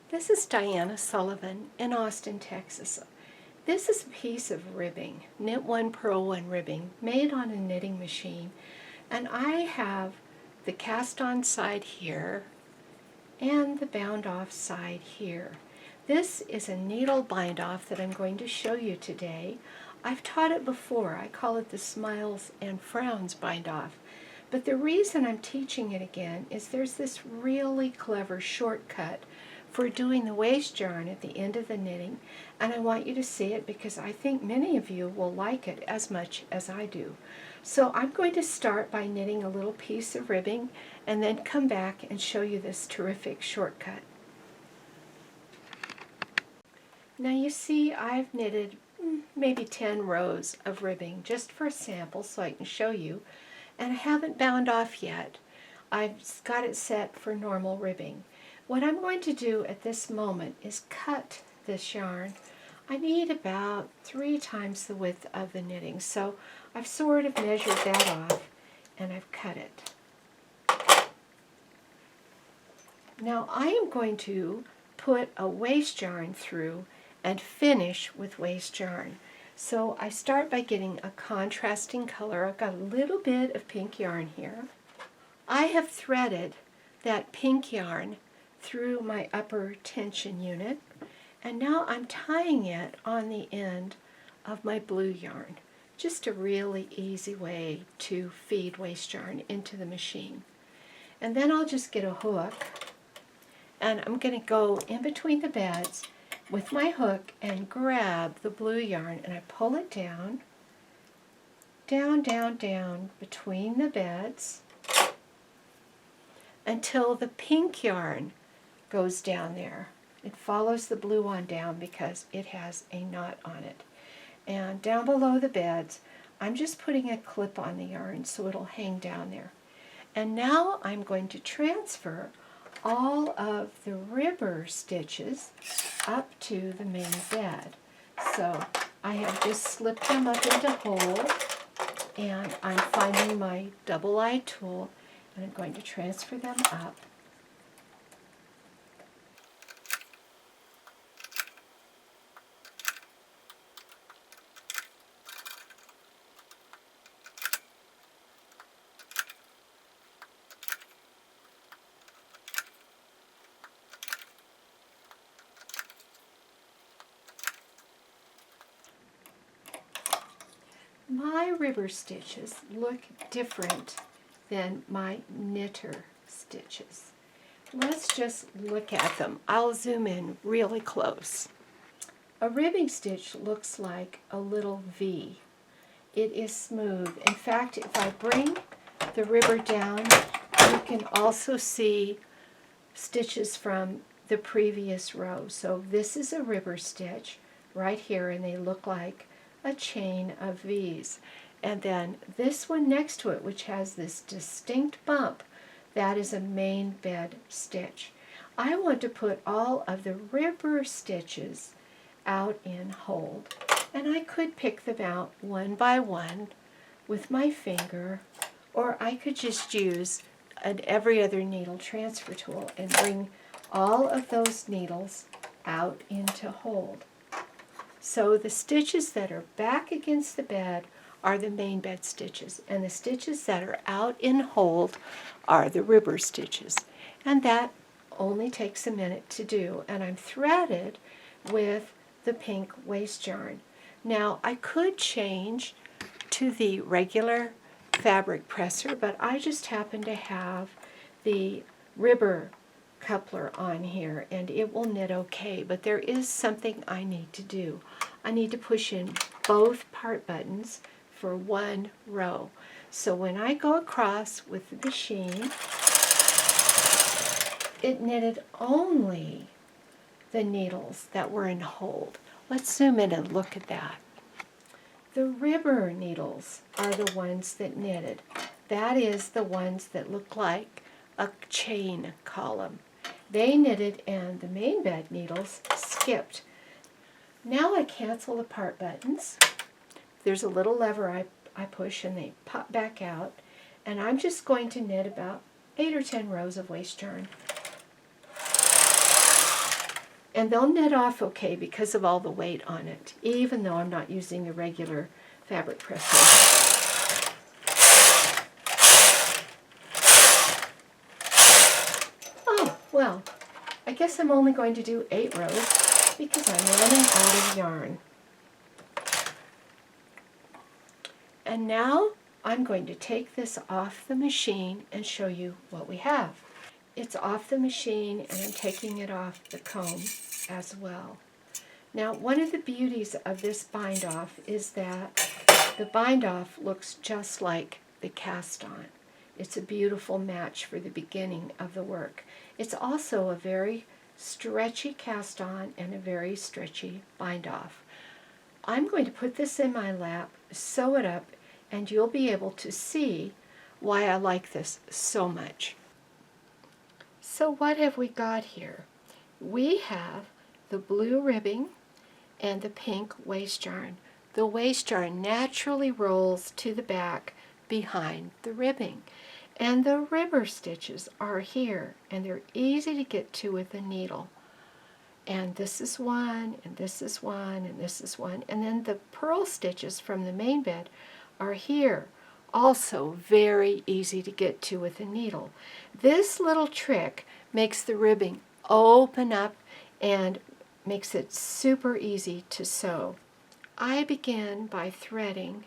This is Diana Sullivan in Austin, Texas. This is a piece of ribbing, knit one, purl one ribbing, made on a knitting machine. And I have the cast on side here and the bound off side here. This is a needle bind off that I'm going to show you today. I've taught it before. I call it the Smiles and Frowns bind off. But the reason I'm teaching it again is there's this really clever shortcut for doing the waist yarn at the end of the knitting, and I want you to see it because I think many of you will like it as much as I do. So I'm going to start by knitting a little piece of ribbing and then come back and show you this terrific shortcut. Now you see I've knitted maybe 10 rows of ribbing just for a sample so I can show you, and I haven't bound off yet. I've got it set for normal ribbing. What I'm going to do at this moment is cut this yarn. I need about 3 times the width of the knitting, so I've sort of measured that off and I've cut it. Now I am going to put a waist yarn through and finish with waist yarn. So I start by getting a contrasting color. I've got a little bit of pink yarn here. I have threaded that pink yarn through my upper tension unit, and now I'm tying it on the end of my blue yarn. Just a really easy way to feed waist yarn into the machine. And then I'll just get a hook, and I'm going to go in between the beds with my hook and grab the blue yarn, and I pull it down, down, down, down between the beds until the pink yarn goes down there. It follows the blue on down because it has a knot on it. And down below the beds, I'm just putting a clip on the yarn so it'll hang down there. And now I'm going to transfer all of the ribber stitches up to the main bed. So I have just slipped them up into hole, and I'm finding my double-eye tool, and I'm going to transfer them up. My ribber stitches look different than my knitter stitches. Let's just look at them. I'll zoom in really close. A ribbing stitch looks like a little V. It is smooth. In fact, if I bring the ribber down, you can also see stitches from the previous row. So this is a ribber stitch right here, and they look like a chain of V's. And then this one next to it, which has this distinct bump, that is a main bed stitch. I want to put all of the ribber stitches out in hold, and I could pick them out one by one with my finger, or I could just use an every other needle transfer tool and bring all of those needles out into hold. So the stitches that are back against the bed are the main bed stitches, and the stitches that are out in hold are the ribber stitches. And that only takes a minute to do, and I'm threaded with the pink waist yarn. Now I could change to the regular fabric presser, but I just happen to have the ribber coupler on here, and it will knit okay, but there is something I need to do. I need to push in both part buttons for one row. So when I go across with the machine, it knitted only the needles that were in hold. Let's zoom in and look at that. The ribber needles are the ones that knitted. That is the ones that look like a chain column. They knitted, and the main bed needles skipped. Now I cancel the part buttons. There's a little lever I push and they pop back out, and I'm just going to knit about 8 or 10 rows of waist yarn. And they'll knit off okay because of all the weight on it, even though I'm not using the regular fabric presser. Oh, well, I guess I'm only going to do 8 rows because I'm running out of yarn. And now I'm going to take this off the machine and show you what we have. It's off the machine and I'm taking it off the comb as well. Now, one of the beauties of this bind off is that the bind off looks just like the cast on. It's a beautiful match for the beginning of the work. It's also a very stretchy cast on and a very stretchy bind off. I'm going to put this in my lap, sew it up, and you'll be able to see why I like this so much. So what have we got here? We have the blue ribbing and the pink waist yarn. The waist yarn naturally rolls to the back behind the ribbing. And the ribber stitches are here, and they're easy to get to with a needle. And this is one, and this is one, and this is one. And then the purl stitches from the main bed are here. Also very easy to get to with a needle. This little trick makes the ribbing open up and makes it super easy to sew. I begin by threading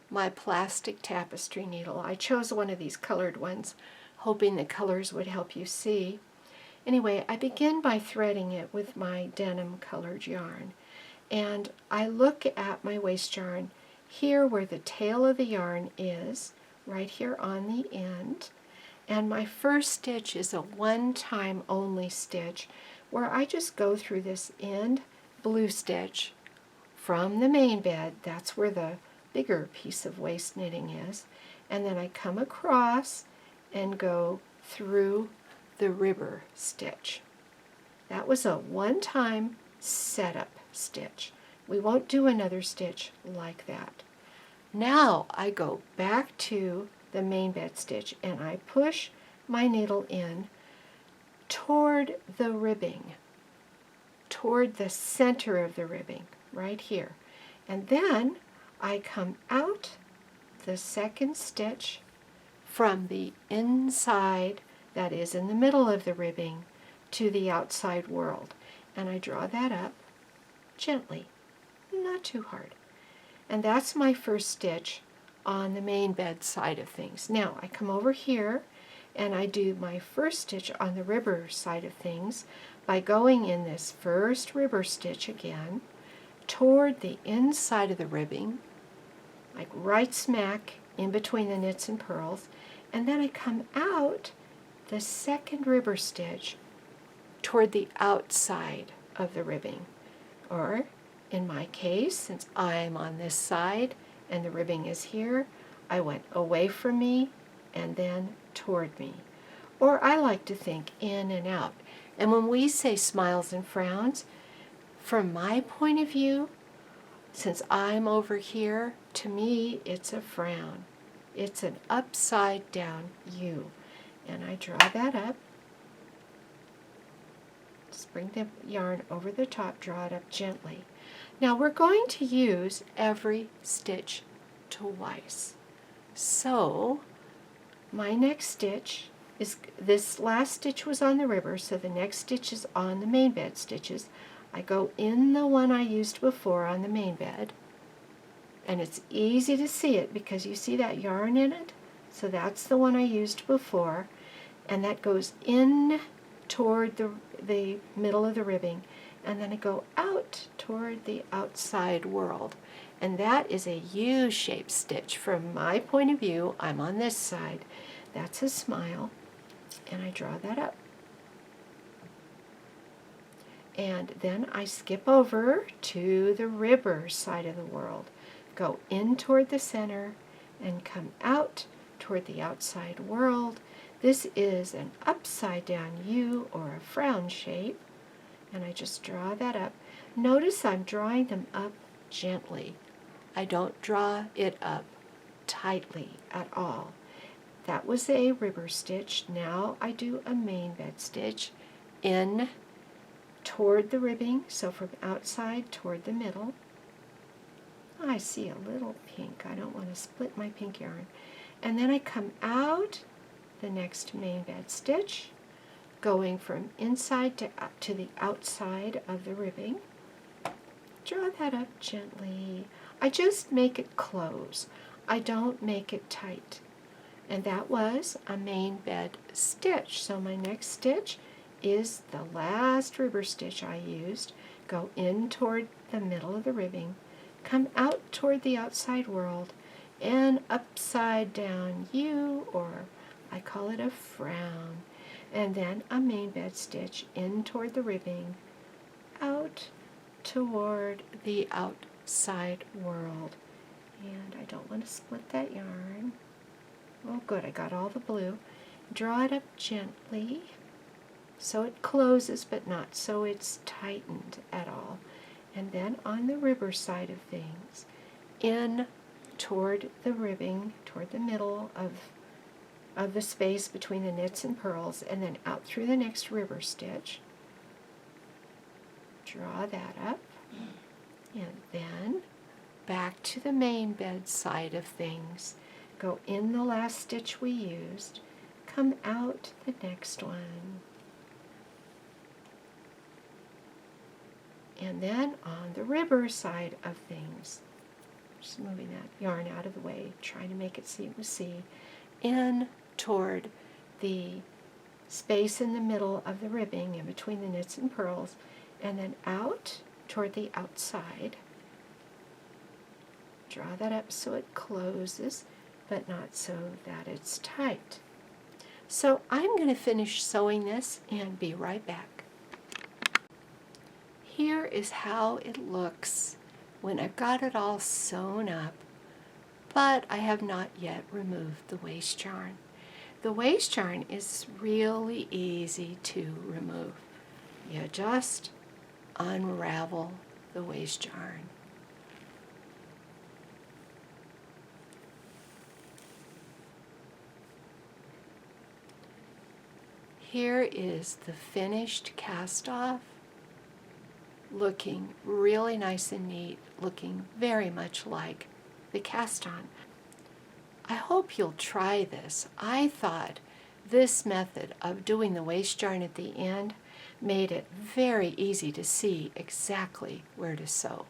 my plastic tapestry needle. I chose one of these colored ones, hoping the colors would help you see. Anyway, I begin by threading it with my denim colored yarn. And I look at my waist yarn here where the tail of the yarn is, right here on the end. And my first stitch is a one-time only stitch where I just go through this end blue stitch from the main bed. That's where the bigger piece of waist knitting is. And then I come across and go through the ribber stitch. That was a one-time setup stitch. We won't do another stitch like that. Now I go back to the main bed stitch and I push my needle in toward the ribbing, toward the center of the ribbing, right here. And then I come out the second stitch from the inside, that is in the middle of the ribbing, to the outside world. And I draw that up gently, not too hard. And that's my first stitch on the main bed side of things. Now I come over here and I do my first stitch on the ribber side of things by going in this first ribber stitch again toward the inside of the ribbing, like right smack in between the knits and purls, and then I come out the second ribber stitch toward the outside of the ribbing. Or in my case, since I'm on this side and the ribbing is here, I went away from me and then toward me. Or I like to think in and out. And when we say smiles and frowns, from my point of view, since I'm over here, to me it's a frown. It's an upside down U. And I draw that up. Just bring the yarn over the top, draw it up gently. Now we're going to use every stitch twice. So my next stitch is, this last stitch was on the ribber, so the next stitch is on the main bed stitches. I go in the one I used before on the main bed, and it's easy to see it because you see that yarn in it. So that's the one I used before, and that goes in toward the middle of the ribbing, and then I go out toward the outside world. And that is a U-shaped stitch. From my point of view, I'm on this side. That's a smile, and I draw that up. And then I skip over to the ribber side of the world, go in toward the center, and come out toward the outside world. This is an upside down U or a frown shape, and I just draw that up. Notice I'm drawing them up gently. I don't draw it up tightly at all. That was a ribber stitch. Now I do a main bed stitch in toward the ribbing, so from outside toward the middle. I see a little pink. I don't want to split my pink yarn. And then I come out the next main bed stitch, going from inside to the outside of the ribbing. Draw that up gently. I just make it close. I don't make it tight. And that was a main bed stitch. So my next stitch is the last ribber stitch I used. Go in toward the middle of the ribbing, come out toward the outside world, and upside down U, or I call it a frown, and then a main bed stitch in toward the ribbing, out toward the outside world. And I don't want to split that yarn. Oh good, I got all the blue. Draw it up gently so it closes, but not so it's tightened at all. And then on the ribber side of things, in toward the ribbing, toward the middle of the space between the knits and purls, and then out through the next ribber stitch. Draw that up, and then back to the main bed side of things. Go in the last stitch we used, come out the next one. And then on the ribber side of things, just moving that yarn out of the way, trying to make it seem to see, in toward the space in the middle of the ribbing in between the knits and purls, and then out toward the outside. Draw that up so it closes, but not so that it's tight. So I'm going to finish sewing this and be right back. Here is how it looks when I've got it all sewn up, but I have not yet removed the waste yarn. The waste yarn is really easy to remove. You just unravel the waste yarn. Here is the finished cast off, looking really nice and neat, looking very much like the cast on. I hope you'll try this. I thought this method of doing the waste yarn at the end made it very easy to see exactly where to sew.